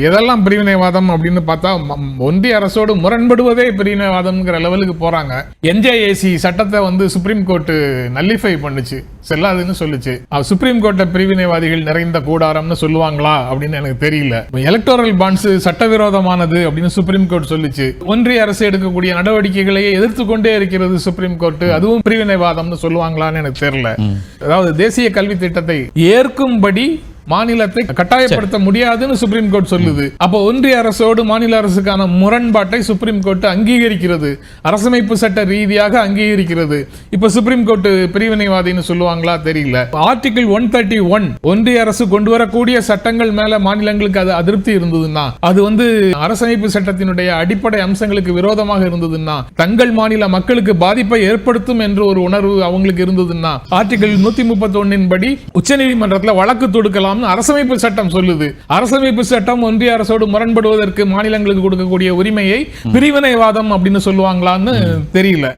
எதெல்லாம் பிரிவினைவாதம் அப்படின்னு பார்த்தா ஒன்றிய அரசோடு முரண்படுவதே பிரிவினைவாதம்ங்கிற லெவலுக்கு போறாங்க. என்ஜேஏசி சட்டத்தை வந்து சுப்ரீம் கோர்ட் நல்லிஃபை பண்ணுச்சு, செல்லாதுன்னு சொல்லுச்சு. சுப்ரீம் கோர்ட்ல பிரிவினைவாதிகள் நிறைந்த கூடாரம்னு சொல்லுவாங்களா அப்படின்னு எனக்கு தெரியல. எலக்டோரல் பாண்ட்ஸ் சட்டவிரோதமானது அப்படின்னு சுப்ரீம் கோர்ட் சொல்லுச்சு. ஒன்றிய அரசு எடுக்கக்கூடிய நடவடிக்கைகளை எதிர்த்து கொண்டே இருக்கிறது சுப்ரீம் கோர்ட், அதுவும் பிரிவினைவாதம்னு சொல்லுவாங்களான்னு எனக்கு தெரியல. அதாவது தேசிய கல்வி திட்டத்தை ஏற்கும்படி மாநிலத்தை கட்டாயப்படுத்த முடியாதுன்னு சுப்ரீம் கோர்ட் சொல்லுது. அப்போ ஒன்றிய அரசோடு மாநில அரசுக்கான முரண்பாட்டை சுப்ரீம் கோர்ட் அங்கீகரிக்கிறது, அரசமைப்பு சட்ட ரீதியாக அங்கீகரிக்கிறது. இப்ப சுப்ரீம் கோர்ட் பிரிவினைவாதின்னு சொல்லுவாங்களா தெரியல. ஆர்டிகிள் 131 ஒன்றிய அரசு கொண்டு வரக்கூடிய சட்டங்கள் மேல மாநிலங்களுக்கு அது அதிருப்தி இருந்ததுன்னா, அது வந்து அரசமைப்பு சட்டத்தினுடைய அடிப்படை அம்சங்களுக்கு விரோதமாக இருந்ததுன்னா, தங்கள் மாநில மக்களுக்கு பாதிப்பை ஏற்படுத்தும் என்ற ஒரு உணர்வு அவங்களுக்கு இருந்ததுன்னா, ஆர்டிகிள் 131 படி உச்சநீதிமன்றத்தில் வழக்கு தொடுக்கலாம் அரசமைப்பு சட்டம் சொல்லுது. அரசமைப்பு சட்டம் ஒன்றிய அரசோடு முரண்படுவதற்கு மாநிலங்களுக்கு கொடுக்கக்கூடிய உரிமையை பிரிவினைவாதம் அப்படின்னு சொல்லுவாங்களான்னு தெரியல.